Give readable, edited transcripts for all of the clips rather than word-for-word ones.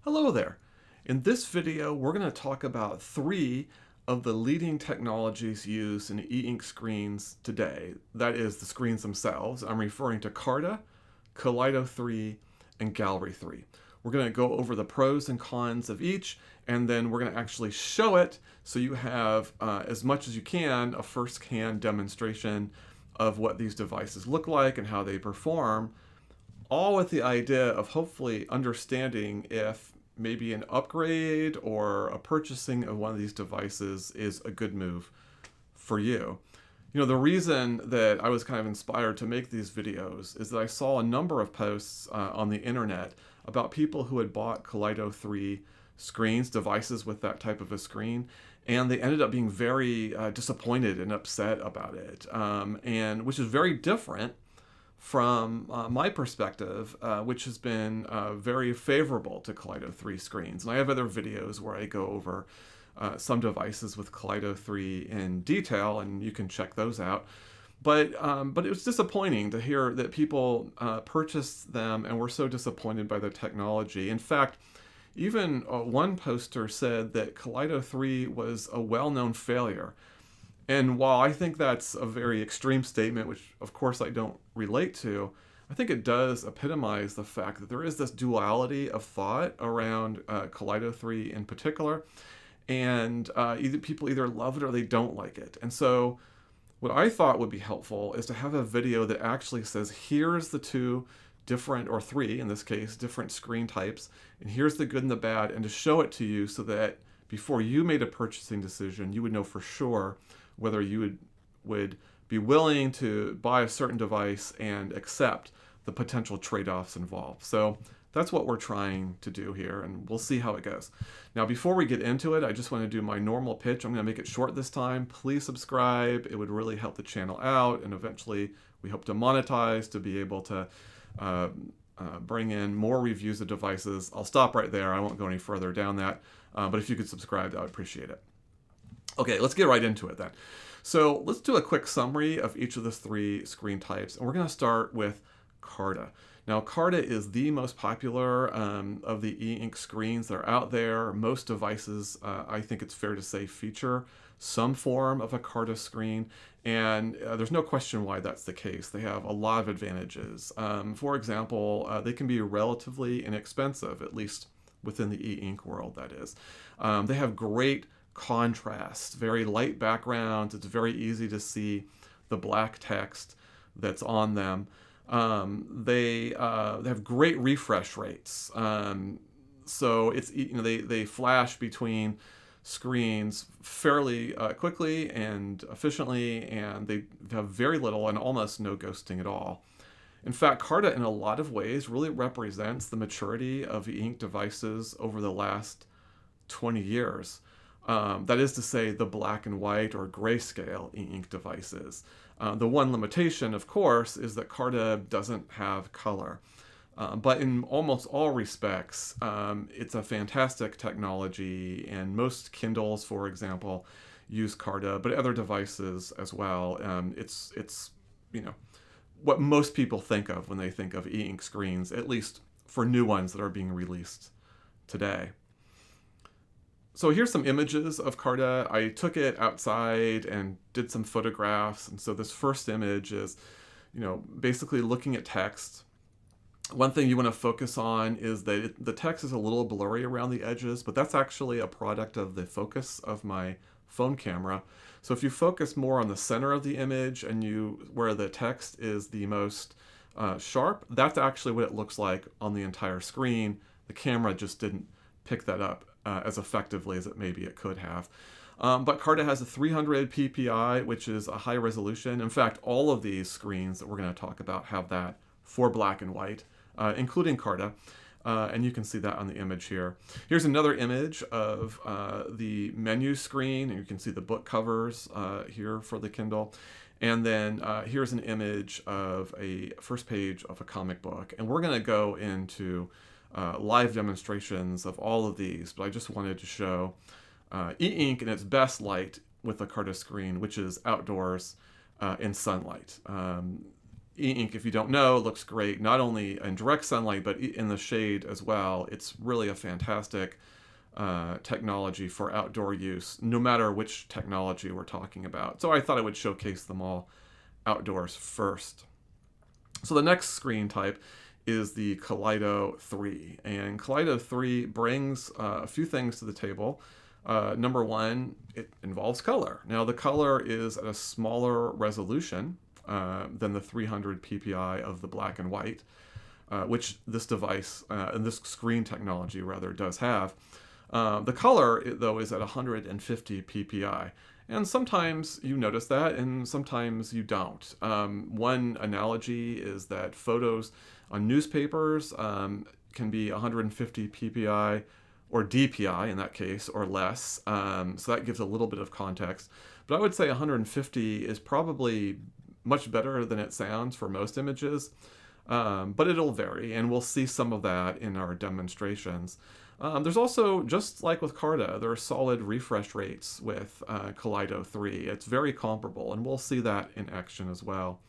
Hello there. In this video, we're going to talk about three of the leading technologies used in e-ink screens today. That is the screens themselves. I'm referring to Carta, Kaleido 3, and Gallery 3. We're going to go over the pros and cons of each, and then we're going to actually show it so you have, as much as you can, a first-hand demonstration of what these devices look like and how they perform, all with the idea of hopefully understanding if maybe an upgrade or a purchasing of one of these devices is a good move for you. You know, the reason that I was kind of inspired to make these videos is that I saw a number of posts on the internet about people who had bought Kaleido 3 screens, devices with that type of a screen, and they ended up being very disappointed and upset about it, and which is very different from my perspective, which has been very favorable to Kaleido 3 screens. And I have other videos where I go over some devices with Kaleido 3 in detail, and you can check those out. But it was disappointing to hear that people purchased them and were so disappointed by the technology. In fact, even one poster said that Kaleido 3 was a well-known failure. And while I think that's a very extreme statement, which of course I don't relate to, I think it does epitomize the fact that there is this duality of thought around Kaleido 3 in particular, and people either love it or they don't like it. And so what I thought would be helpful is to have a video that actually says, here's the two different, or three in this case, different screen types, and here's the good and the bad, and to show it to you so that before you made a purchasing decision, you would know for sure whether you would be willing to buy a certain device and accept the potential trade-offs involved. So that's what we're trying to do here, and we'll see how it goes. Now, before we get into it, I just want to do my normal pitch. I'm going to make it short this time. Please subscribe. It would really help the channel out, and eventually we hope to monetize to be able to bring in more reviews of devices. I'll stop right there. I won't go any further down that, but if you could subscribe, I would appreciate it. Okay, let's get right into it then. So let's do a quick summary of each of the three screen types, and we're going to start with Carta. Now, Carta is the most popular of the e-ink screens that are out there. Most devices, I think it's fair to say, feature some form of a Carta screen, and there's no question why that's the case. They have a lot of advantages. For example, they can be relatively inexpensive, at least within the e-ink world, that is. They have great contrast, very light backgrounds. It's very easy to see the black text that's on them. They have great refresh rates. So it's, you know, they flash between screens fairly quickly and efficiently, and they have very little and almost no ghosting at all. In fact, Carta in a lot of ways really represents the maturity of e-ink devices over the last 20 years. That is to say, the black and white or grayscale e-ink devices. The one limitation, of course, is that Carta doesn't have color. But in almost all respects, it's a fantastic technology, and most Kindles, for example, use Carta, but other devices as well. It's you know, what most people think of when they think of e-ink screens, at least for new ones that are being released today. So here's some images of Carta. I took it outside and did some photographs. And so this first image is, you know, basically looking at text. One thing you want to focus on is that the text is a little blurry around the edges, but that's actually a product of the focus of my phone camera. So if you focus more on the center of the image and where the text is the most sharp, that's actually what it looks like on the entire screen. The camera just didn't pick that up as effectively as maybe it could have. But Carta has a 300 ppi, which is a high resolution. In fact, all of these screens that we're going to talk about have that for black and white, including Carta. And you can see that on the image here. Here's another image of the menu screen, and you can see the book covers here for the Kindle. And then here's an image of a first page of a comic book. And we're going to go into live demonstrations of all of these, but I just wanted to show e-ink in its best light with a Carta screen, which is outdoors in sunlight. E-ink, if you don't know, looks great not only in direct sunlight but in the shade as well. It's really a fantastic technology for outdoor use, no matter which technology we're talking about. So I thought I would showcase them all outdoors first. So the next screen type is the Kaleido 3. And Kaleido 3 brings a few things to the table. Number one, it involves color. Now the color is at a smaller resolution than the 300 ppi of the black and white, which this device, and this screen technology rather, does have. The color, though, is at 150 ppi. And sometimes you notice that, and sometimes you don't. One analogy is that photos on newspapers can be 150 ppi, or DPI in that case, or less. So that gives a little bit of context. But I would say 150 is probably much better than it sounds for most images. But it'll vary, and we'll see some of that in our demonstrations. There's also, just like with Carta, there are solid refresh rates with Kaleido 3. It's very comparable, and we'll see that in action as well.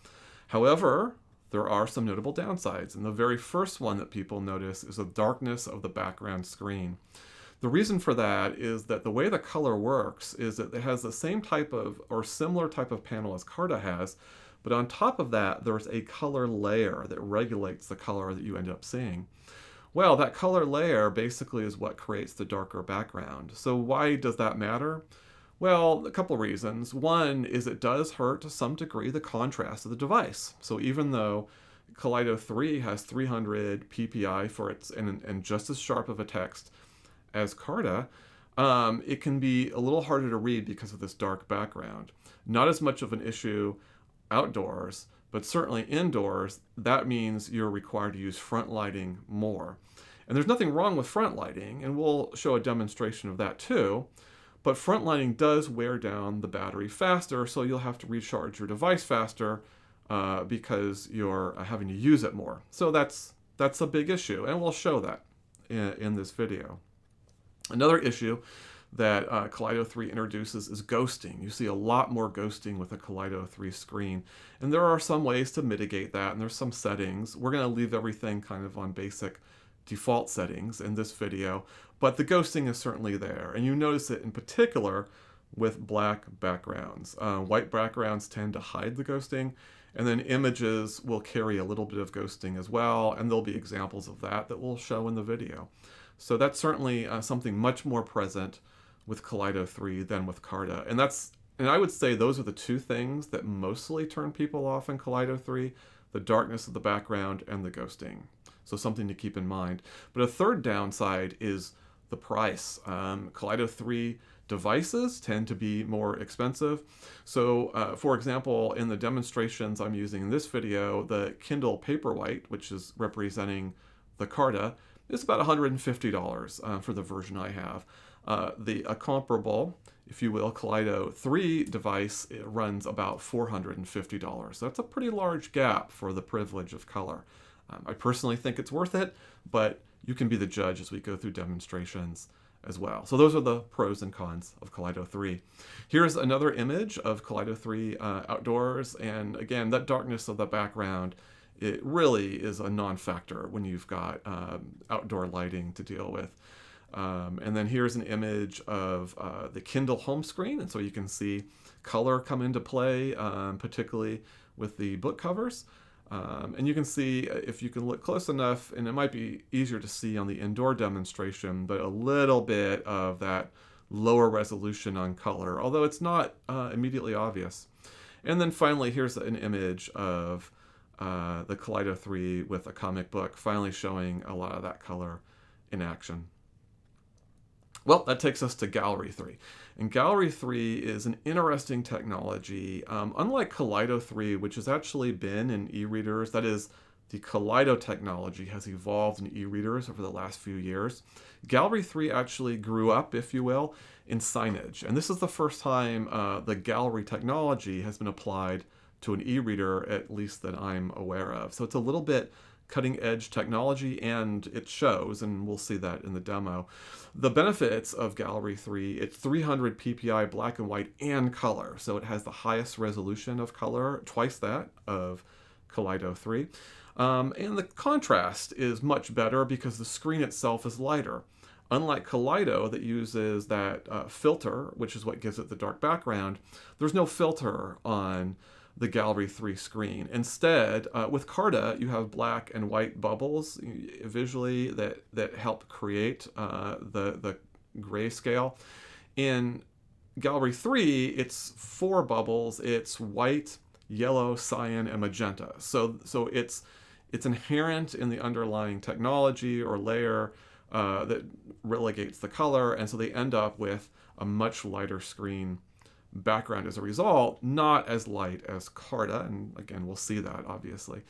However, there are some notable downsides, and the very first one that people notice is the darkness of the background screen. The reason for that is that the way the color works is that it has the same type of, or similar type of panel as Carta has, but on top of that, there's a color layer that regulates the color that you end up seeing. Well, that color layer basically is what creates the darker background. So why does that matter? Well, a couple reasons. One is it does hurt to some degree the contrast of the device. So even though Kaleido 3 has 300 ppi for its and just as sharp of a text as Carta, it can be a little harder to read because of this dark background. Not as much of an issue outdoors, but certainly indoors, that means you're required to use front lighting more. And there's nothing wrong with front lighting, and we'll show a demonstration of that too, but front lighting does wear down the battery faster, so you'll have to recharge your device faster because you're having to use it more. So that's a big issue, and we'll show that in this video. Another issue that Kaleido 3 introduces is ghosting. You see a lot more ghosting with a Kaleido 3 screen, and there are some ways to mitigate that, and there's some settings. We're going to leave everything kind of on basic default settings in this video, but the ghosting is certainly there, and you notice it in particular with black backgrounds. White backgrounds tend to hide the ghosting, and then images will carry a little bit of ghosting as well, and there'll be examples of that we'll show in the video. So that's certainly something much more present with Kaleido 3 than with Carta. And I would say those are the two things that mostly turn people off in Kaleido 3, the darkness of the background and the ghosting. So something to keep in mind. But a third downside is the price. Kaleido 3 devices tend to be more expensive. So for example, in the demonstrations I'm using in this video, the Kindle Paperwhite, which is representing the Carta, is about $150 for the version I have. A comparable, if you will, Kaleido 3 device, it runs about $450. That's a pretty large gap for the privilege of color. I personally think it's worth it, but you can be the judge as we go through demonstrations as well. So those are the pros and cons of Kaleido 3. Here's another image of Kaleido 3 outdoors, and again, that darkness of the background, it really is a non-factor when you've got outdoor lighting to deal with. And then here's an image of the Kindle home screen, and so you can see color come into play, particularly with the book covers. And you can see, if you can look close enough, and it might be easier to see on the indoor demonstration, but a little bit of that lower resolution on color, although it's not immediately obvious. And then finally, here's an image of the Kaleido 3 with a comic book, finally showing a lot of that color in action. Well, that takes us to Gallery 3. And Gallery 3 is an interesting technology. Unlike Kaleido 3, which has actually been in e-readers, that is, the Kaleido technology has evolved in e-readers over the last few years. Gallery 3 actually grew up, if you will, in signage. And this is the first time the Gallery technology has been applied to an e-reader, at least that I'm aware of. So it's a little bit cutting edge technology, and it shows, and we'll see that in the demo. The benefits of Gallery 3, it's 300 ppi black and white and color, so it has the highest resolution of color, twice that of Kaleido 3. And the contrast is much better because the screen itself is lighter. Unlike Kaleido that uses that filter, which is what gives it the dark background, there's no filter on the Gallery 3 screen. Instead, with Carta, you have black and white bubbles visually that help create the grayscale. In Gallery 3, it's 4 bubbles. It's white, yellow, cyan, and magenta. So it's inherent in the underlying technology or layer that relegates the color, and so they end up with a much lighter screen background as a result, not as light as Carta, and again, we'll see that obviously.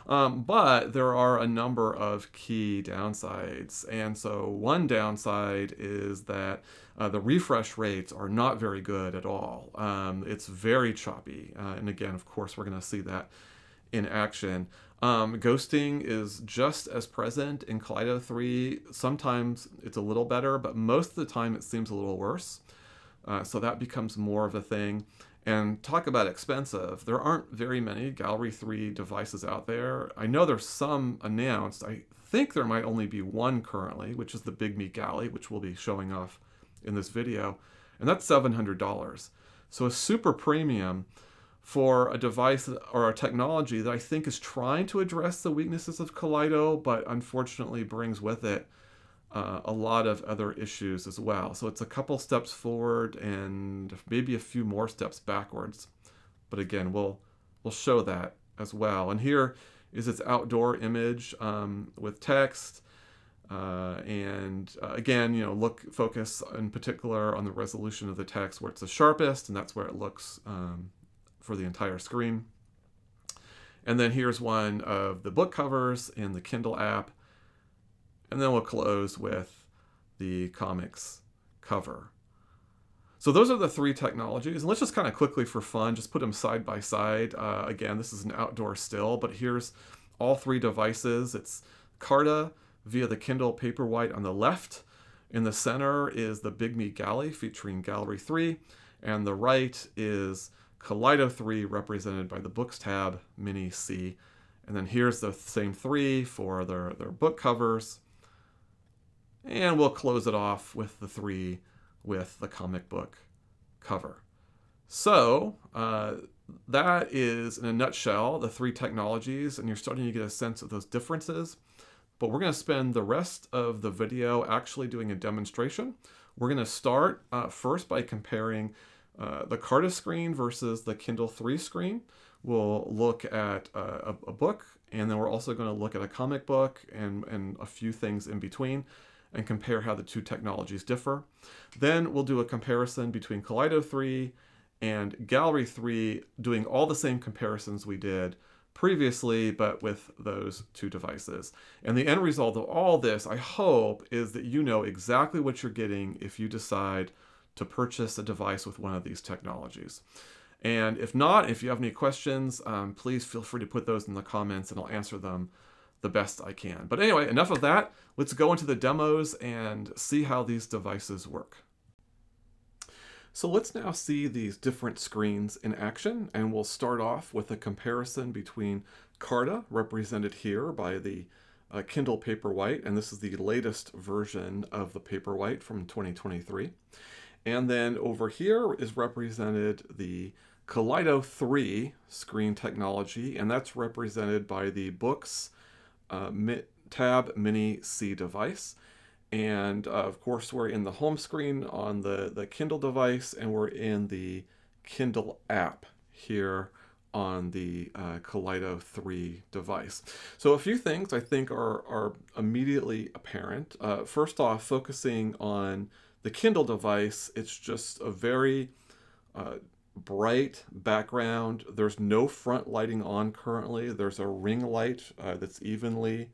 But there are a number of key downsides, and so one downside is that the refresh rates are not very good at all. It's very choppy, and again, of course, we're going to see that in action. Ghosting is just as present in Kaleido 3. Sometimes it's a little better, but most of the time it seems a little worse. So that becomes more of a thing. And talk about expensive. There aren't very many Gallery 3 devices out there. I know there's some announced. I think there might only be one currently, which is the Big Me Galley, which we'll be showing off in this video. And that's $700. So a super premium for a device or a technology that I think is trying to address the weaknesses of Kaleido, but unfortunately brings with it a lot of other issues as well. So it's a couple steps forward and maybe a few more steps backwards. But again, we'll show that as well. And here is its outdoor image with text. Again, focus in particular on the resolution of the text where it's the sharpest, and that's where it looks for the entire screen. And then here's one of the book covers in the Kindle app. And then we'll close with the comics cover. So those are the 3 technologies. And let's just kind of quickly, for fun, just put them side by side. Again, this is an outdoor still, but here's all 3 devices. It's Carta via the Kindle Paperwhite on the left. In the center is the Big Me Galley featuring Gallery 3. And the right is Kaleido 3 represented by the Books tab, Mini C. And then here's the same 3 for their book covers. And we'll close it off with the 3 with the comic book cover. So that is, in a nutshell, the 3 technologies, and you're starting to get a sense of those differences. But we're going to spend the rest of the video actually doing a demonstration. We're going to start first by comparing the Carta screen versus the Kindle 3 screen. We'll look at a book, and then we're also going to look at a comic book and a few things in between, and compare how the 2 technologies differ. Then we'll do a comparison between Kaleido 3 and Gallery 3, doing all the same comparisons we did previously, but with those 2 devices. And the end result of all this, I hope, is that you know exactly what you're getting if you decide to purchase a device with one of these technologies. And if not, if you have any questions, please feel free to put those in the comments and I'll answer them the best I can. But anyway, enough of that. Let's go into the demos and see how these devices work. So let's now see these different screens in action, and we'll start off with a comparison between Carta, represented here by the Kindle Paperwhite, and this is the latest version of the Paperwhite from 2023. And then over here is represented the Kaleido 3 screen technology, and that's represented by the Books tab Mini C device. And of course, we're in the home screen on the Kindle device, and we're in the Kindle app here on the Kaleido 3 device. So a few things I think are immediately apparent. First off, focusing on the Kindle device, it's just a very bright background. There's no front lighting on currently. There's a ring light that's evenly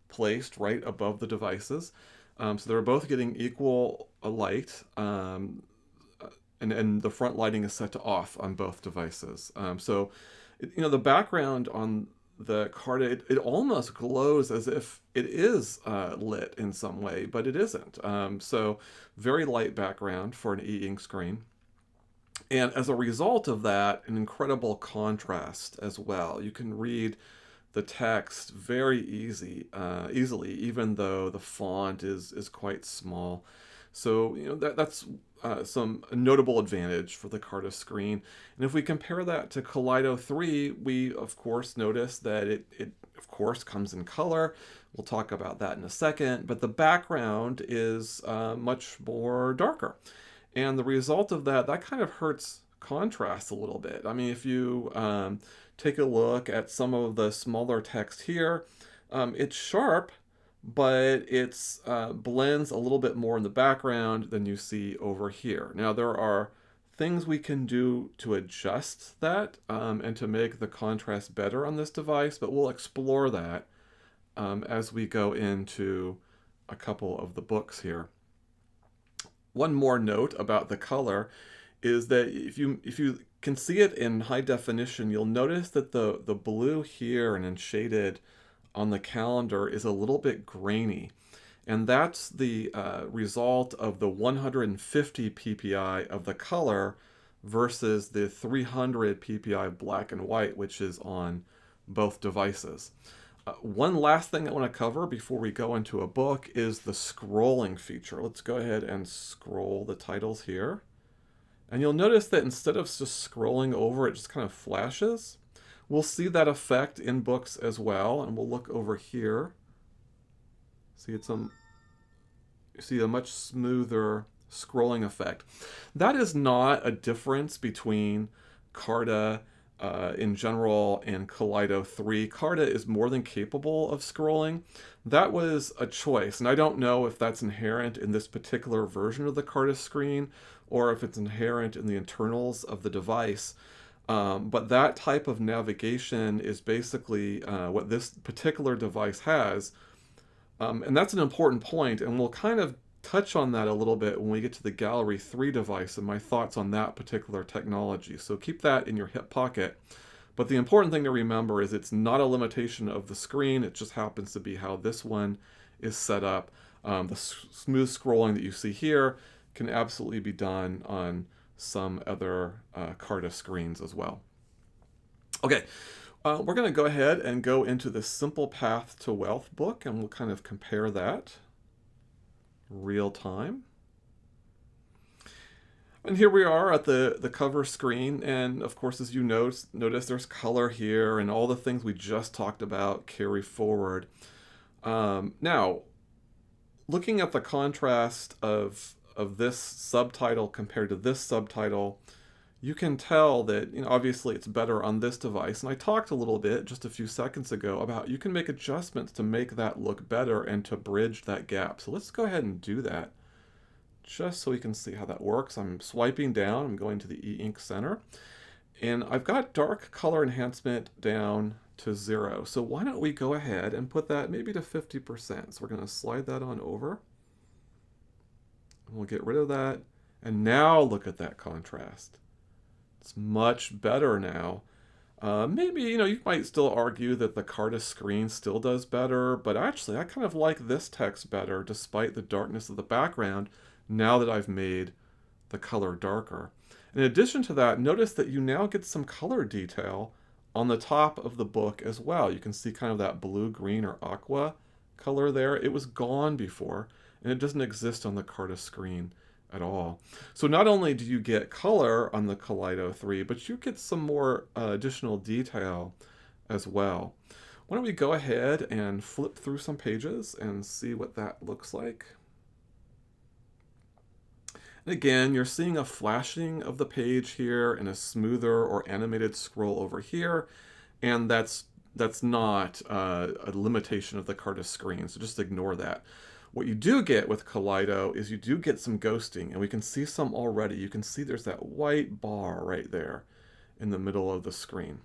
placed right above the devices. So they're both getting equal light, and the front lighting is set to off on both devices. The background on the Carta, it almost glows as if it is lit in some way, but it isn't. So very light background for an e-ink screen. And as a result of that, an incredible contrast as well. You can read the text very easily, even though the font is quite small. So that's some notable advantage for the Carta screen. And if we compare that to Kaleido 3, we of course notice that it of course comes in color. We'll talk about that in a second, but the background is much more darker. And the result of that kind of hurts contrast a little bit. I mean, if you take a look at some of the smaller text here, it's sharp, but it's blends a little bit more in the background than you see over here. Now, there are things we can do to adjust that and to make the contrast better on this device, but we'll explore that as we go into a couple of the books here. One more note about the color is that if you can see it in high definition, you'll notice that the blue here and in shaded on the calendar is a little bit grainy. And that's the result of the 150 ppi of the color versus the 300 ppi black and white, which is on both devices. One last thing I want to cover before we go into a book is the scrolling feature. Let's go ahead and scroll the titles here. And you'll notice that instead of just scrolling over, it just kind of flashes. We'll see that effect in books as well, and we'll look over here. See, you see a much smoother scrolling effect. That is not a difference between Carta in general and Kaleido 3. Carta is more than capable of scrolling. That was a choice, and I don't know if that's inherent in this particular version of the Carta screen or if it's inherent in the internals of the device. But that type of navigation is basically what this particular device has. And that's an important point, and we'll kind of touch on that a little bit when we get to the Gallery 3 device and my thoughts on that particular technology. So keep that in your hip pocket. But the important thing to remember is it's not a limitation of the screen. It just happens to be how this one is set up. The smooth scrolling that you see here can absolutely be done on some other Carta screens as well. Okay, we're going to go ahead and go into the Simple Path to Wealth book, and we'll kind of compare that real time. And here we are at the cover screen, and of course, as you notice there's color here, and all the things we just talked about carry forward. Now, looking at the contrast of this subtitle compared to this subtitle, you can tell that obviously it's better on this device. And I talked a little bit just a few seconds ago about you can make adjustments to make that look better and to bridge that gap. So let's go ahead and do that just so we can see how that works. I'm swiping down, I'm going to the E-Ink Center, and I've got dark color enhancement down to 0. So why don't we go ahead and put that maybe to 50%. So we're going to slide that on over. We'll get rid of that. And now look at that contrast. It's much better now. Maybe, you might still argue that the Carta screen still does better, but actually I kind of like this text better despite the darkness of the background now that I've made the color darker. In addition to that, notice that you now get some color detail on the top of the book as well. You can see kind of that blue, green, or aqua color there. It was gone before, and it doesn't exist on the Carta screen at all. So not only do you get color on the Kaleido 3, but you get some more additional detail as well. Why don't we go ahead and flip through some pages and see what that looks like. And again, you're seeing a flashing of the page here and a smoother or animated scroll over here, and that's not a limitation of the Carta screen, so just ignore that. What you do get with Kaleido is you do get some ghosting, and we can see some already. You can see there's that white bar right there in the middle of the screen.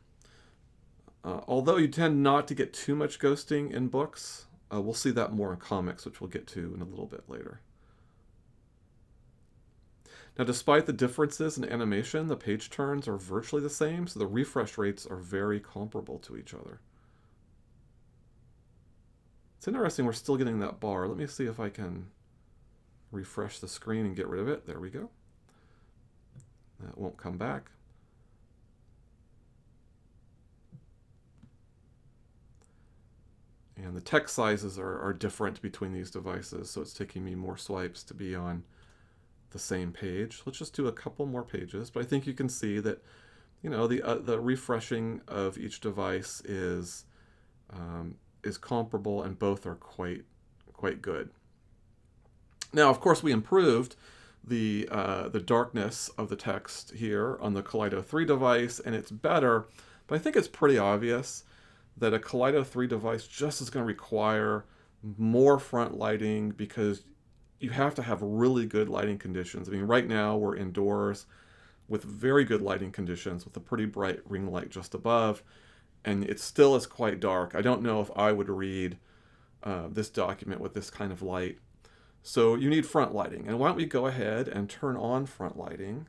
Although you tend not to get too much ghosting in books, we'll see that more in comics, which we'll get to in a little bit later. Now, despite the differences in animation, the page turns are virtually the same, so the refresh rates are very comparable to each other. It's interesting we're still getting that bar. Let me see if I can refresh the screen and get rid of it. There we go. That won't come back. And the text sizes are different between these devices, so it's taking me more swipes to be on the same page. Let's just do a couple more pages, but I think you can see that, you know, the refreshing of each device is comparable, and both are quite good. Now, of course, we improved the darkness of the text here on the Kaleido 3 device, and it's better, but I think it's pretty obvious that a Kaleido 3 device just is going to require more front lighting, because you have to have really good lighting conditions. I mean, right now we're indoors with very good lighting conditions with a pretty bright ring light just above, and it still is quite dark. I don't know if I would read this document with this kind of light. So you need front lighting. And why don't we go ahead and turn on front lighting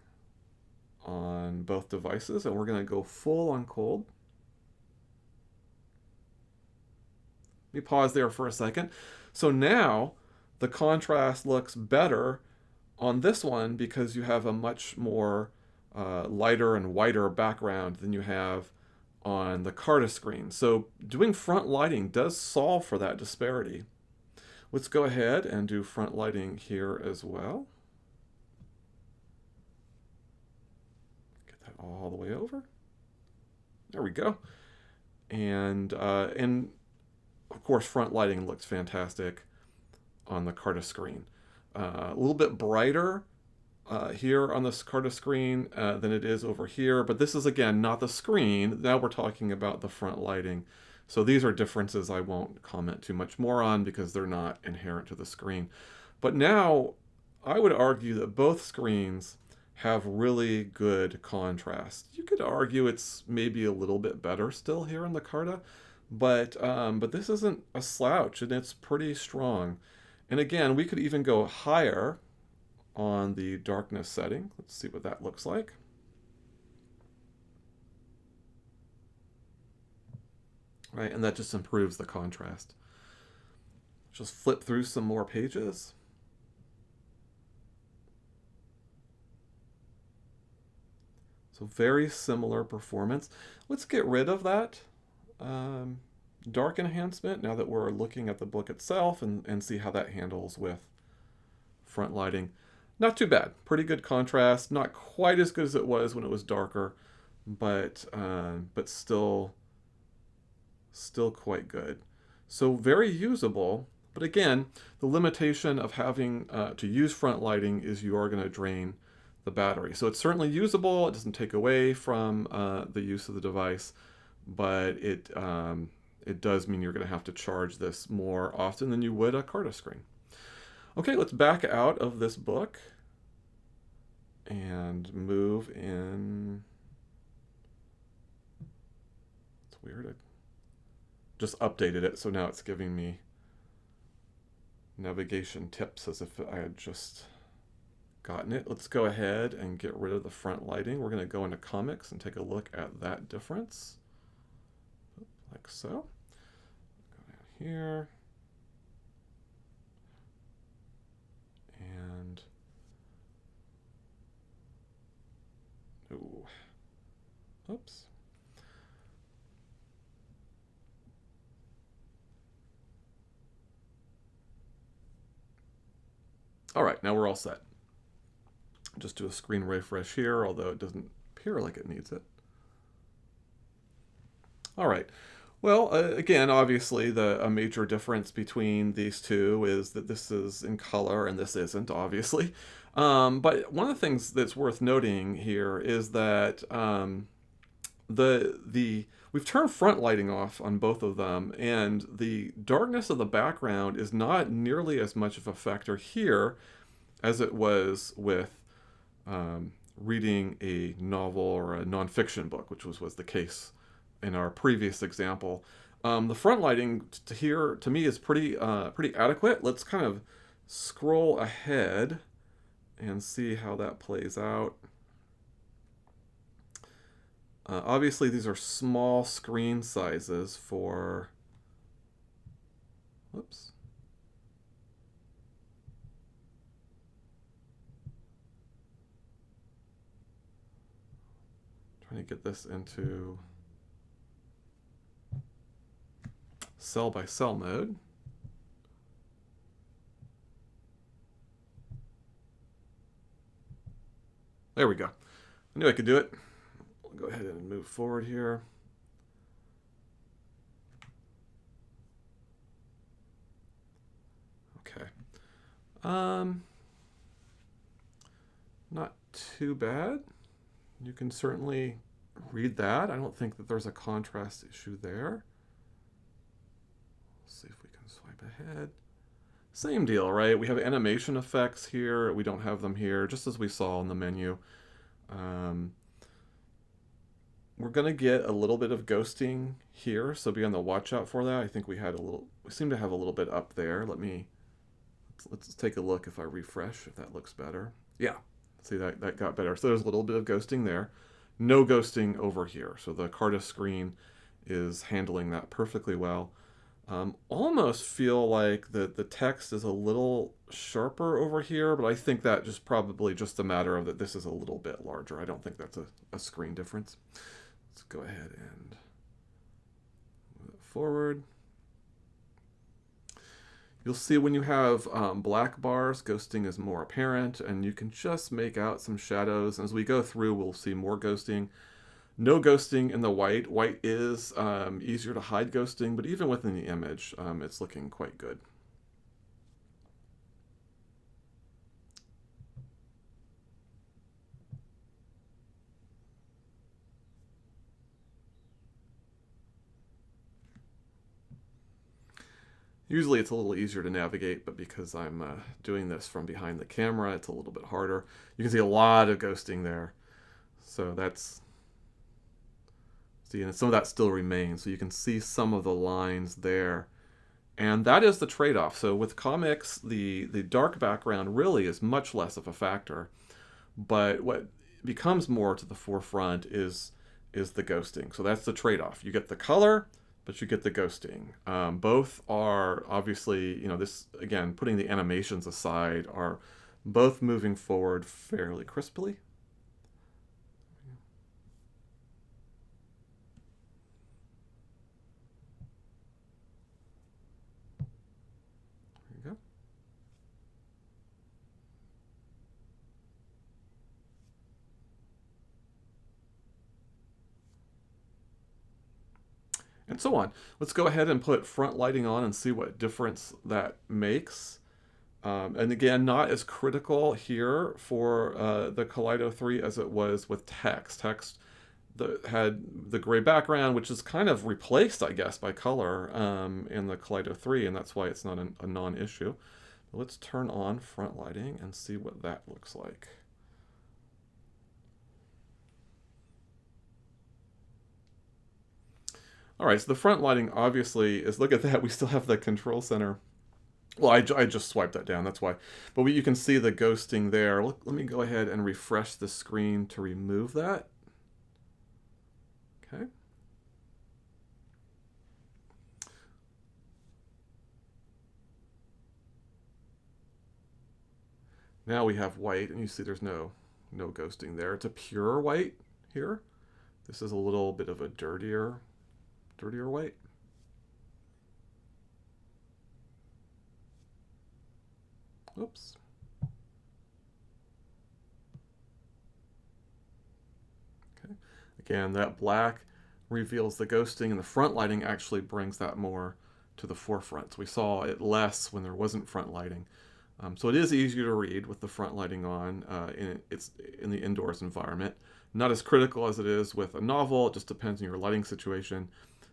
on both devices, and we're going to go full on cold. Let me pause there for a second. So now the contrast looks better on this one because you have a much more lighter and whiter background than you have on the Carta screen. So doing front lighting does solve for that disparity. Let's go ahead and do front lighting here as well. Get that all the way over. There we go. And of course, front lighting looks fantastic on the Carta screen. A little bit brighter here on this Carta screen than it is over here, but this is, again, not the screen. Now we're talking about the front lighting. So these are differences I won't comment too much more on because they're not inherent to the screen. But now I would argue that both screens have really good contrast. You could argue it's maybe a little bit better still here in the Carta, but this isn't a slouch, and it's pretty strong. And again, we could even go higher on the darkness setting. Let's see what that looks like. Right, and that just improves the contrast. Just flip through some more pages. So very similar performance. Let's get rid of that dark enhancement now that we're looking at the book itself, and see how that handles with front lighting. Not too bad. Pretty good contrast. Not quite as good as it was when it was darker, but still quite good. So very usable. But again, the limitation of having to use front lighting is you are going to drain the battery. So it's certainly usable. It doesn't take away from the use of the device, but it does mean you're going to have to charge this more often than you would a Carta screen. Okay, let's back out of this book and move in. It's weird. I just updated it, so now it's giving me navigation tips as if I had just gotten it. Let's go ahead and get rid of the front lighting. We're going to go into comics and take a look at that difference. Like so. Go down here. And ooh. Oops. All right, now we're all set. Just do a screen refresh here, although it doesn't appear like it needs it. All right. Well, again, obviously, a major difference between these two is that this is in color and this isn't, obviously. But one of the things that's worth noting here is that we've turned front lighting off on both of them, and the darkness of the background is not nearly as much of a factor here as it was with reading a novel or a nonfiction book, which was the case in our previous example. The front lighting here, to me, is pretty adequate. Let's kind of scroll ahead and see how that plays out. Obviously, these are small screen sizes for... Whoops. trying to get this into cell by cell mode. There we go. I knew I could do it. I'll go ahead and move forward here. Okay. Not too bad. You can certainly read that. I don't think that there's a contrast issue there. Let's see if we can swipe ahead. Same deal, right? We have animation effects here. We don't have them here, just as we saw in the menu. We're going to get a little bit of ghosting here, so be on the watch out for that. I think we seem to have a little bit up there. Let's take a look if I refresh, if that looks better. Yeah, see that got better. So there's a little bit of ghosting there. No ghosting over here. So the Carta screen is handling that perfectly well. Almost feel like the text is a little sharper over here, but I think that just probably just a matter of that this is a little bit larger. I don't think that's a screen difference. Let's go ahead and move it forward. You'll see when you have black bars, ghosting is more apparent, and you can just make out some shadows. As we go through, we'll see more ghosting. No ghosting in the white. White is easier to hide ghosting, but even within the image, it's looking quite good. Usually it's a little easier to navigate, but because I'm doing this from behind the camera, it's a little bit harder. You can see a lot of ghosting there. So that's... See, and some of that still remains. So you can see some of the lines there. And that is the trade-off. So with comics, the dark background really is much less of a factor. But what becomes more to the forefront is the ghosting. So that's the trade-off. You get the color, but you get the ghosting. Both are obviously, this, again, putting the animations aside, are both moving forward fairly crisply. There you go. And so on. Let's go ahead and put front lighting on and see what difference that makes. And again, not as critical here for the Kaleido 3 as it was with text. Text had the gray background, which is kind of replaced, I guess, by color in the Kaleido 3, and that's why it's not a non-issue. Let's turn on front lighting and see what that looks like. All right, so the front lighting obviously is, look at that, we still have the control center. Well, I just swiped that down, that's why. But you can see the ghosting there. Let me go ahead and refresh the screen to remove that. Okay. Now we have white, and you see there's no ghosting there. It's a pure white here. This is a little bit of a dirtier white. Oops. Okay. Again, that black reveals the ghosting, and the front lighting actually brings that more to the forefront. So we saw it less when there wasn't front lighting. So it is easier to read with the front lighting on. It's in the indoors environment. Not as critical as it is with a novel. It just depends on your lighting situation.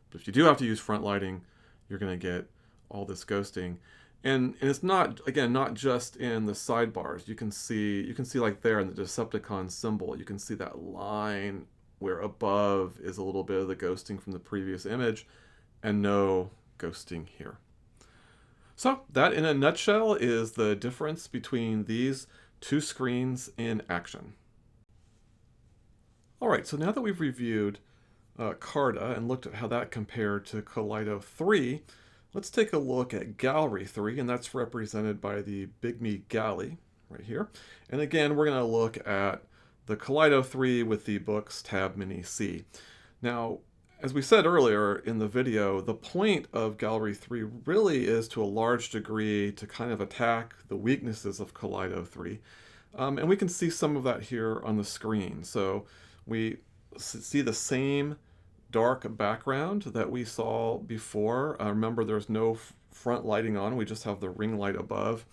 But if you do have to use front lighting, you're going to get all this ghosting. And it's not, again, not just in the sidebars. You can see like there in the Decepticon symbol, you can see that line where above is a little bit of the ghosting from the previous image and no ghosting here. So that, in a nutshell, is the difference between these two screens in action. All right, so now that we've reviewed Carta and looked at how that compared to Kaleido 3, let's take a look at Gallery 3, and that's represented by the Big Me Galley right here. And again, we're going to look at the Kaleido 3 with the Books tab Mini C. Now, as we said earlier in the video, the point of Gallery 3 really is to a large degree to kind of attack the weaknesses of Kaleido 3. And we can see some of that here on the screen. So we see the same dark background that we saw before. Remember, there's no front lighting on. We just have the ring light above.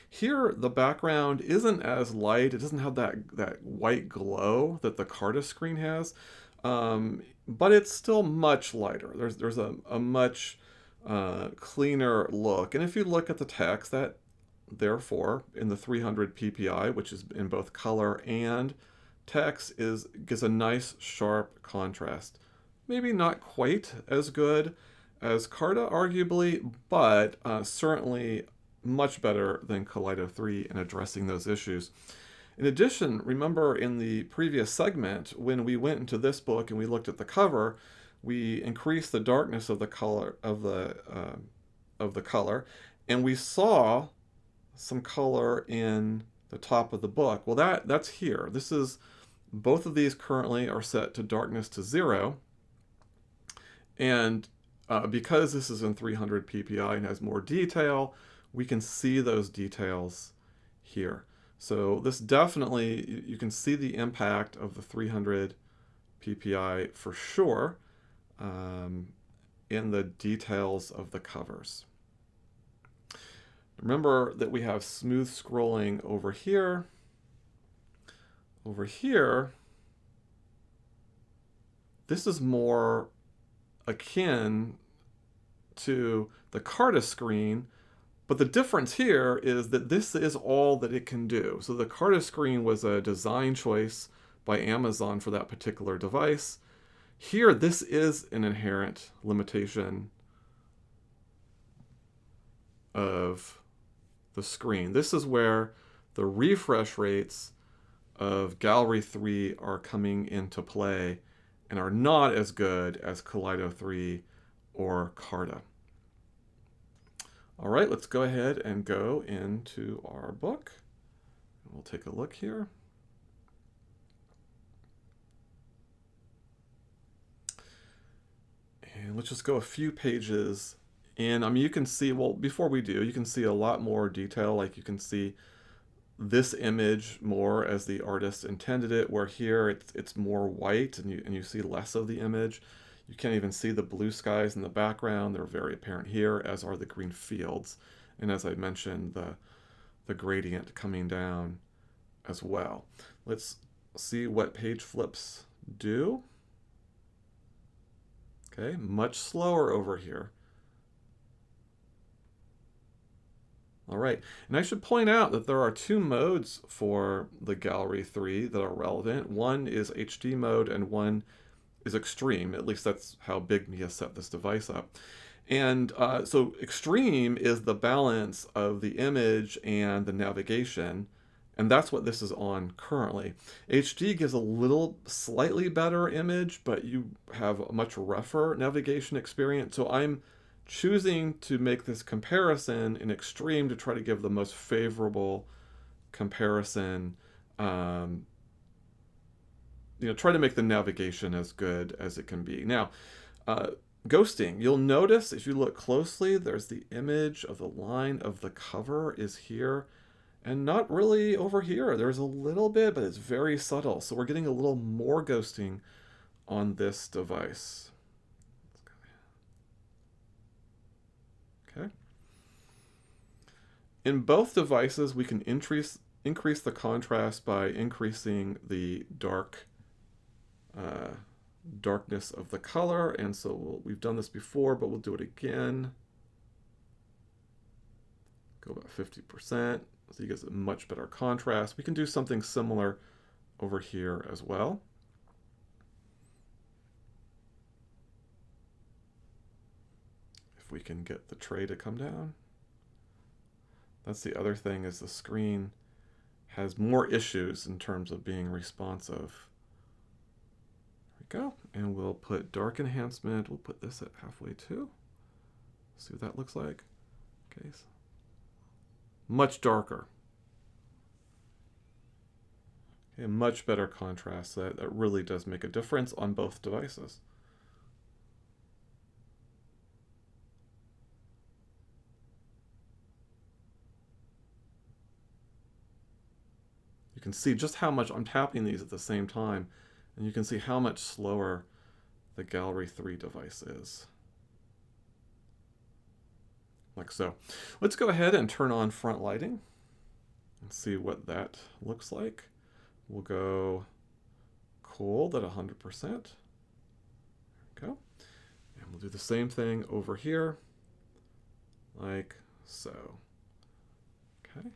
Here, the background isn't as light. It doesn't have that white glow that the Carta screen has. But it's still much lighter. There's a much cleaner look. And if you look at the text, that therefore in the 300 ppi, which is in both color and text, gives a nice sharp contrast. Maybe not quite as good as Carta, arguably, but certainly much better than Kaleido 3 in addressing those issues. In addition, remember in the previous segment, when we went into this book and we looked at the cover, we increased the darkness of the color of the color, and we saw some color in the top of the book. Well, that's here. This is both of these currently are set to darkness to 0, and because this is in 300 ppi and has more detail, we can see those details here. So this definitely, you can see the impact of the 300 ppi for sure in the details of the covers. Remember that we have smooth scrolling over here. Over here, this is more akin to the Carta screen, but the difference here is that this is all that it can do. So the Carta screen was a design choice by Amazon for that particular device. Here, this is an inherent limitation of the screen. This is where the refresh rates of Gallery 3 are coming into play and are not as good as Kaleido 3 or Carta. All right, let's go ahead and go into our book. We'll take a look here. And let's just go a few pages in. I mean, you can see, well, before we do, you can see a lot more detail. Like you can see this image more as the artist intended it, where here it's more white and you see less of the image. You can't even see the blue skies in the background. They're very apparent here, as are the green fields. And as I mentioned, the gradient coming down as well. Let's see what page flips do. Okay, much slower over here. All right, and I should point out that there are two modes for the Gallery 3 that are relevant. One is HD mode and one is extreme. At least that's how Big Me has set this device up. And so extreme is the balance of the image and the navigation, and that's what this is on currently. HD gives a little slightly better image, but you have a much rougher navigation experience. So I'm choosing to make this comparison in extreme to try to give the most favorable comparison. Try to make the navigation as good as it can be. Now, ghosting. You'll notice if you look closely, there's the image of the line of the cover is here and not really over here. There's a little bit, but it's very subtle. So we're getting a little more ghosting on this device. Okay. In both devices, we can increase the contrast by increasing the darkness of the color, and so we've done this before, but we'll do it again. Go about 50%, so you get a much better contrast. We can do something similar over here as well. If we can get the tray to come down. That's the other thing, is the screen has more issues in terms of being responsive. Go, and we'll put dark enhancement. We'll put this at halfway too. See what that looks like. Okay, so much darker. Okay, much better contrast. That really does make a difference on both devices. You can see just how much I'm tapping these at the same time, and you can see how much slower the Gallery 3 device is. Like so. Let's go ahead and turn on front lighting and see what that looks like. We'll go cold at 100%. There we go. And we'll do the same thing over here, like so. Okay.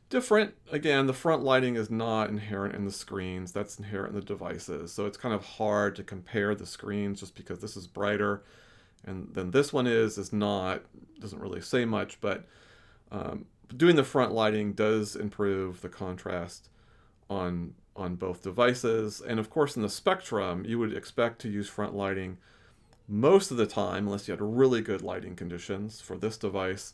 Different. Again, the front lighting is not inherent in the screens. That's inherent in the devices. So it's kind of hard to compare the screens just because this is brighter and then this one is not. Doesn't really say much, but doing the front lighting does improve the contrast on both devices. And of course, in the Spectrum, you would expect to use front lighting most of the time, unless you had really good lighting conditions. For this device,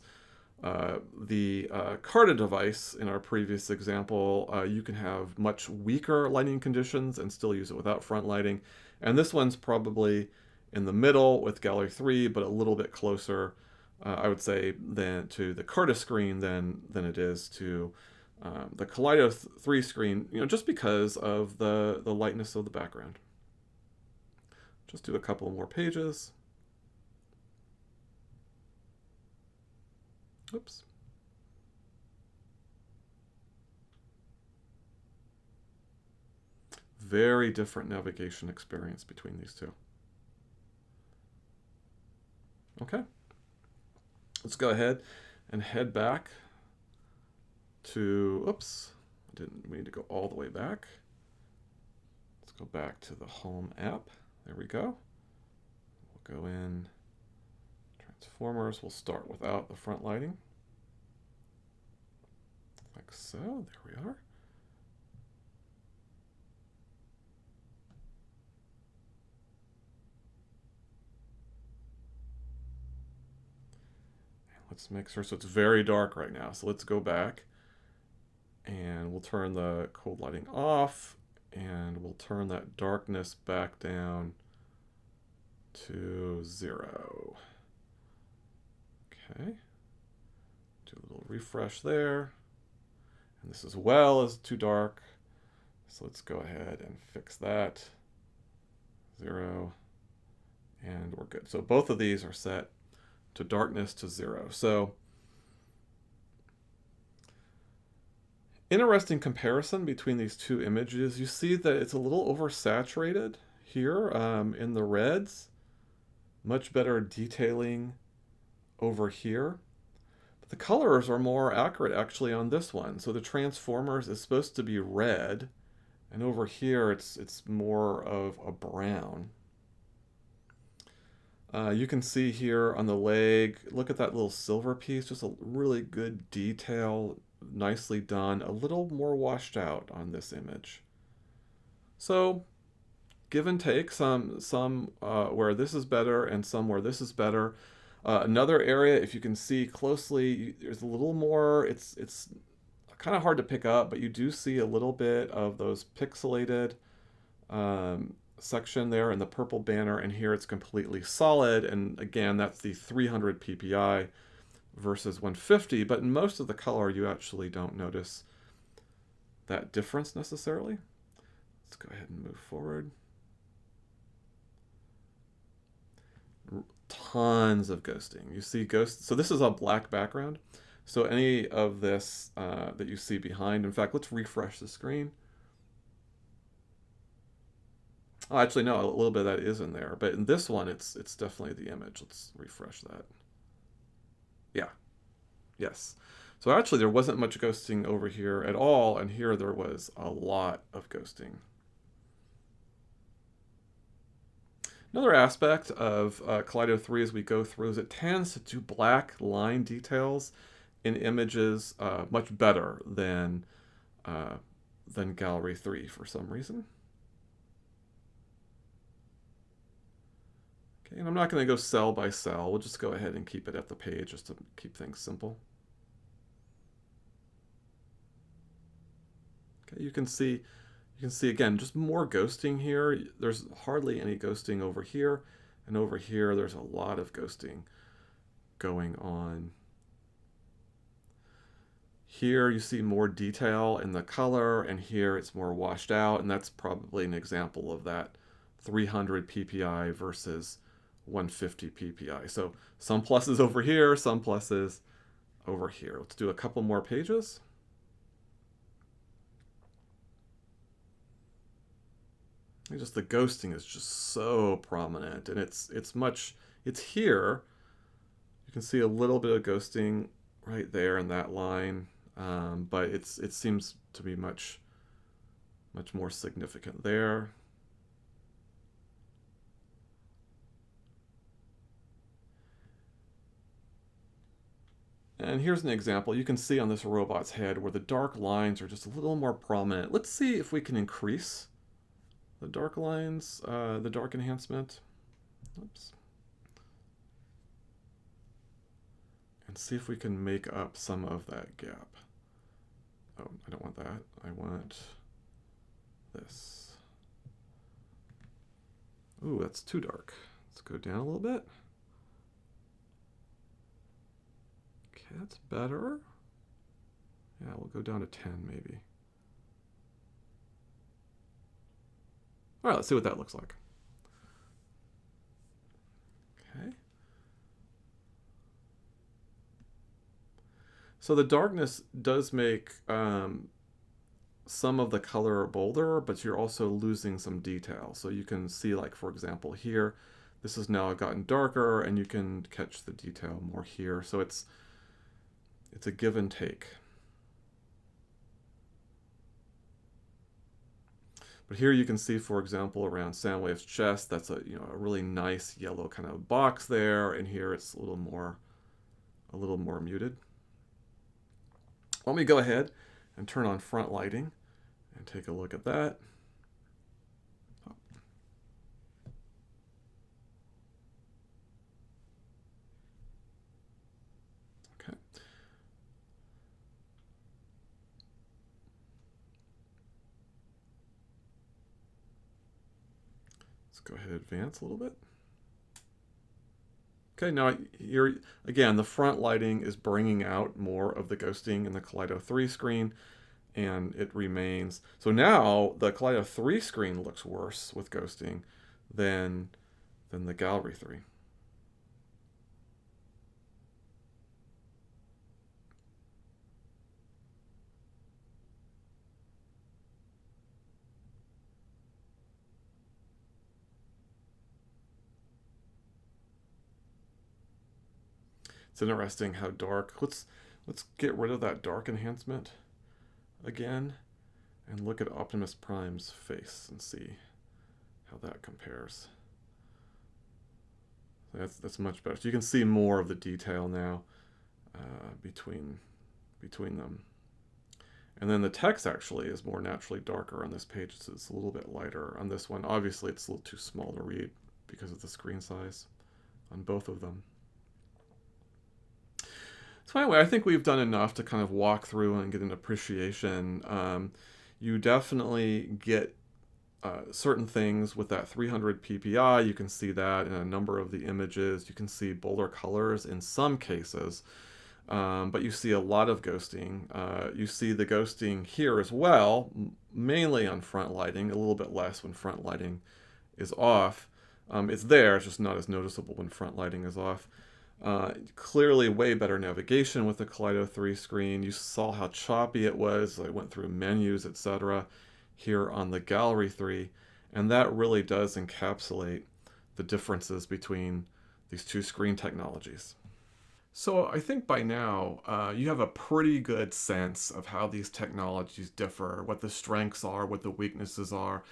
the Carta device, in our previous example, you can have much weaker lighting conditions and still use it without front lighting. And this one's probably in the middle with Gallery 3, but a little bit closer, I would say, than to the Carta screen than it is to the Kaleido 3 screen, just because of the lightness of the background. Just do a couple more pages. Oops. Very different navigation experience between these two. Okay. Let's go ahead and head back to, oops, we need to go all the way back. Let's go back to the Home app. There we go. We'll go in Transformers. We'll start without the front lighting. Like so. There we are. Let's make sure, so it's very dark right now. So let's go back and we'll turn the cold lighting off and we'll turn that darkness back down to 0. Okay. Do a little refresh there. And this as well is too dark. So let's go ahead and fix that. 0. And we're good. So both of these are set to darkness to 0. So interesting comparison between these two images. You see that it's a little oversaturated here in the reds. Much better detailing over here. But the colors are more accurate actually on this one. So the Transformers is supposed to be red, and over here it's more of a brown. You can see here on the leg, look at that little silver piece, just a really good detail, nicely done, a little more washed out on this image. So give and take, some where this is better and some where this is better. Another area, if you can see closely, there's a little more, it's kind of hard to pick up, but you do see a little bit of those pixelated section there in the purple banner, and here it's completely solid. And again, that's the 300 ppi versus 150, but in most of the color you actually don't notice that difference necessarily. Let's go ahead and move forward. Tons of ghosting. You see ghosts. So this is a black background. So any of this that you see behind, in fact, let's refresh the screen. Oh, actually, no, a little bit of that is in there. But in this one, it's definitely the image. Let's refresh that. Yeah. Yes. So actually, there wasn't much ghosting over here at all. And here there was a lot of ghosting. Another aspect of Kaleido 3 as we go through is it tends to do black line details in images much better than Gallery 3 for some reason. Okay, and I'm not going to go cell by cell. We'll just go ahead and keep it at the page just to keep things simple. Okay, you can see again just more ghosting here. There's hardly any ghosting over here, and over here there's a lot of ghosting going on. Here you see more detail in the color, and here it's more washed out, and that's probably an example of that 300 ppi versus 150 ppi. So some pluses over here, some pluses over here. Let's do a couple more pages. And just the ghosting is just so prominent, and it's here. You can see a little bit of ghosting right there in that line. But it seems to be much more significant there. And here's an example. You can see on this robot's head where the dark lines are just a little more prominent. Let's see if we can increase the dark lines, the dark enhancement. Oops. And see if we can make up some of that gap. Oh, I don't want that. I want this. Ooh, that's too dark. Let's go down a little bit. Okay, that's better. Yeah, we'll go down to 10 maybe. All right, let's see what that looks like. Okay. So the darkness does make some of the color bolder, but you're also losing some detail. So you can see, like, for example, here, this has now gotten darker, and you can catch the detail more here. So it's a give and take. But here you can see, for example, around Soundwave's chest, that's a really nice yellow kind of box there, and here it's a little more muted. Let me go ahead and turn on front lighting and take a look at that. Okay. Let's go ahead and advance a little bit. Okay, now here again, the front lighting is bringing out more of the ghosting in the Kaleido 3 screen, and it remains. So now the Kaleido 3 screen looks worse with ghosting than the Gallery 3. It's interesting how dark. Let's get rid of that dark enhancement again and look at Optimus Prime's face and see how that compares. That's much better. So you can see more of the detail now between them. And then the text actually is more naturally darker on this page. It's a little bit lighter on this one. Obviously, it's a little too small to read because of the screen size on both of them. So anyway, I think we've done enough to kind of walk through and get an appreciation. You definitely get certain things with that 300 ppi. You can see that in a number of the images. You can see bolder colors in some cases, but you see a lot of ghosting. You see the ghosting here as well, mainly on front lighting, a little bit less when front lighting is off. It's there, it's just not as noticeable when front lighting is off. Clearly way better navigation with the Kaleido 3 screen. You saw how choppy it was. I went through menus, etc. here on the Gallery 3, and that really does encapsulate the differences between these two screen technologies. So I think by now you have a pretty good sense of how these technologies differ, what the strengths are, what the weaknesses are,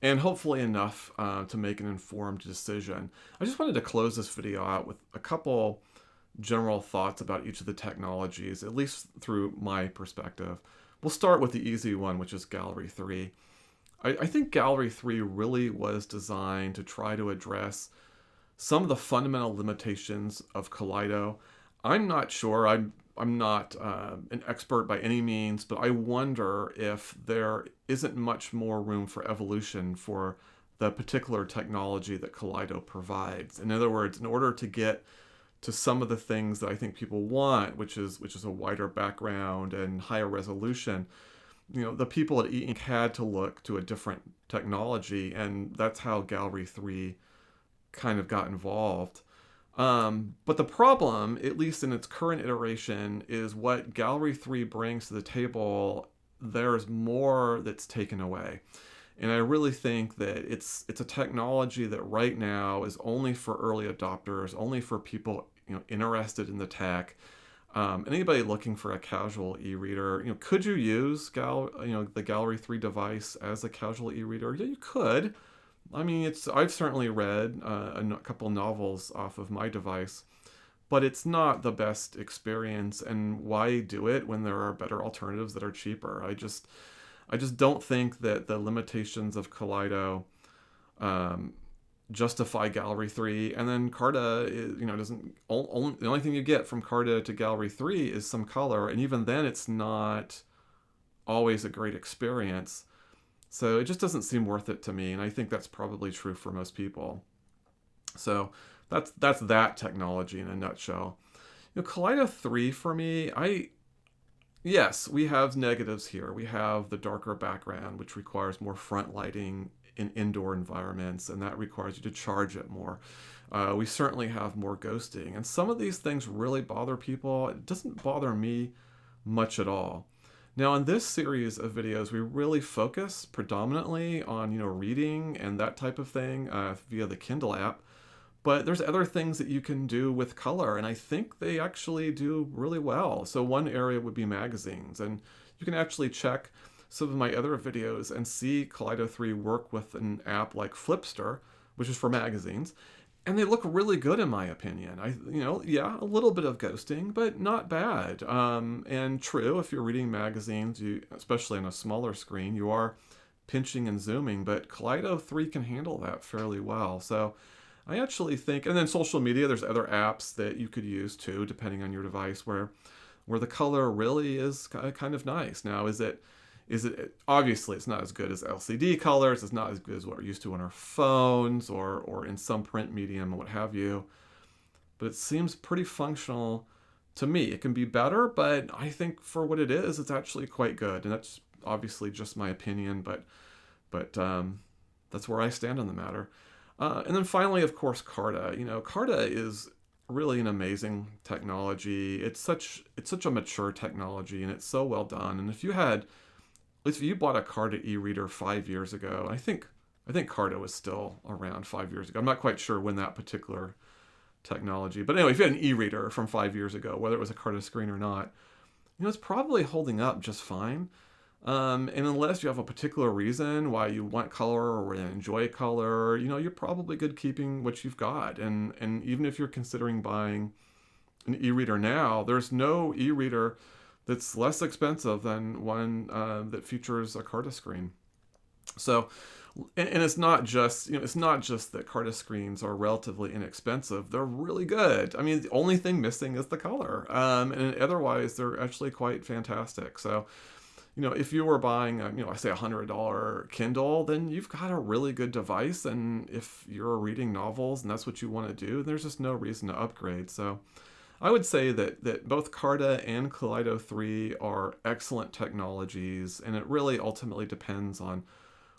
and hopefully enough to make an informed decision. I just wanted to close this video out with a couple general thoughts about each of the technologies, at least through my perspective. We'll start with the easy one, which is Gallery 3. I think Gallery 3 really was designed to try to address some of the fundamental limitations of Kaleido. I'm not sure. I'm not an expert by any means, but I wonder if there isn't much more room for evolution for the particular technology that Kaleido provides. In other words, in order to get to some of the things that I think people want, which is a wider background and higher resolution, the people at E Ink had to look to a different technology, and that's how Gallery 3 kind of got involved. But the problem, at least in its current iteration, is what Gallery 3 brings to the table, there's more that's taken away. And I really think that it's a technology that right now is only for early adopters, only for people interested in the tech. Anybody looking for a casual e-reader, could you use the Gallery 3 device as a casual e-reader? Yeah, you could. I mean, I've certainly read a couple novels off of my device, but it's not the best experience. And why do it when there are better alternatives that are cheaper? I just don't think that the limitations of Kaleido justify Gallery 3, and then Carta doesn't. The only thing you get from Carta to Gallery 3 is some color, and even then, it's not always a great experience. So it just doesn't seem worth it to me, and I think that's probably true for most people. So that's that technology in a nutshell. Kaleido 3 for me, yes, we have negatives here. We have the darker background, which requires more front lighting in indoor environments, and that requires you to charge it more. We certainly have more ghosting, and some of these things really bother people. It doesn't bother me much at all. Now, in this series of videos, we really focus predominantly on reading and that type of thing via the Kindle app. But there's other things that you can do with color, and I think they actually do really well. So one area would be magazines, and you can actually check some of my other videos and see Kaleido 3 work with an app like Flipster, which is for magazines, and they look really good in my opinion. Yeah, a little bit of ghosting, but not bad. And true, if you're reading magazines, especially on a smaller screen, you are pinching and zooming, but Kaleido 3 can handle that fairly well. So I actually think, and then social media, there's other apps that you could use too, depending on your device, where the color really is kind of nice. Now, is it obviously it's not as good as LCD colors, it's not as good as what we're used to on our phones or in some print medium or what have you, but it seems pretty functional to me. It can be better, but I think for what it is, it's actually quite good, and that's obviously just my opinion, but that's where I stand on the matter. And then finally, of course, Carta. Carta is really an amazing technology. It's such a mature technology, and it's so well done. And if you bought a Carta e-reader 5 years ago, I think Carta was still around 5 years ago. I'm not quite sure when that particular technology, but anyway, if you had an e-reader from 5 years ago, whether it was a Carta screen or not, it's probably holding up just fine. And unless you have a particular reason why you want color or enjoy color, you're probably good keeping what you've got. And even if you're considering buying an e-reader now, there's no e-reader that's less expensive than one that features a Carta screen. So, and it's not just that Carta screens are relatively inexpensive; they're really good. I mean, the only thing missing is the color, and otherwise they're actually quite fantastic. So, if you were buying, I say $100 Kindle, then you've got a really good device. And if you're reading novels and that's what you want to do, there's just no reason to upgrade. So I would say that both Carta and Kaleido 3 are excellent technologies, and it really ultimately depends on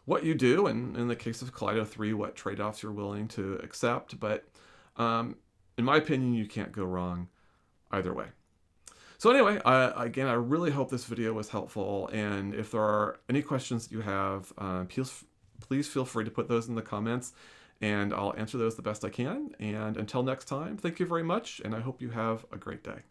what you do, and in the case of Kaleido 3, what trade-offs you're willing to accept. But in my opinion, you can't go wrong either way. So anyway, again, I really hope this video was helpful, and if there are any questions that you have, please feel free to put those in the comments, and I'll answer those the best I can. And until next time, thank you very much, and I hope you have a great day.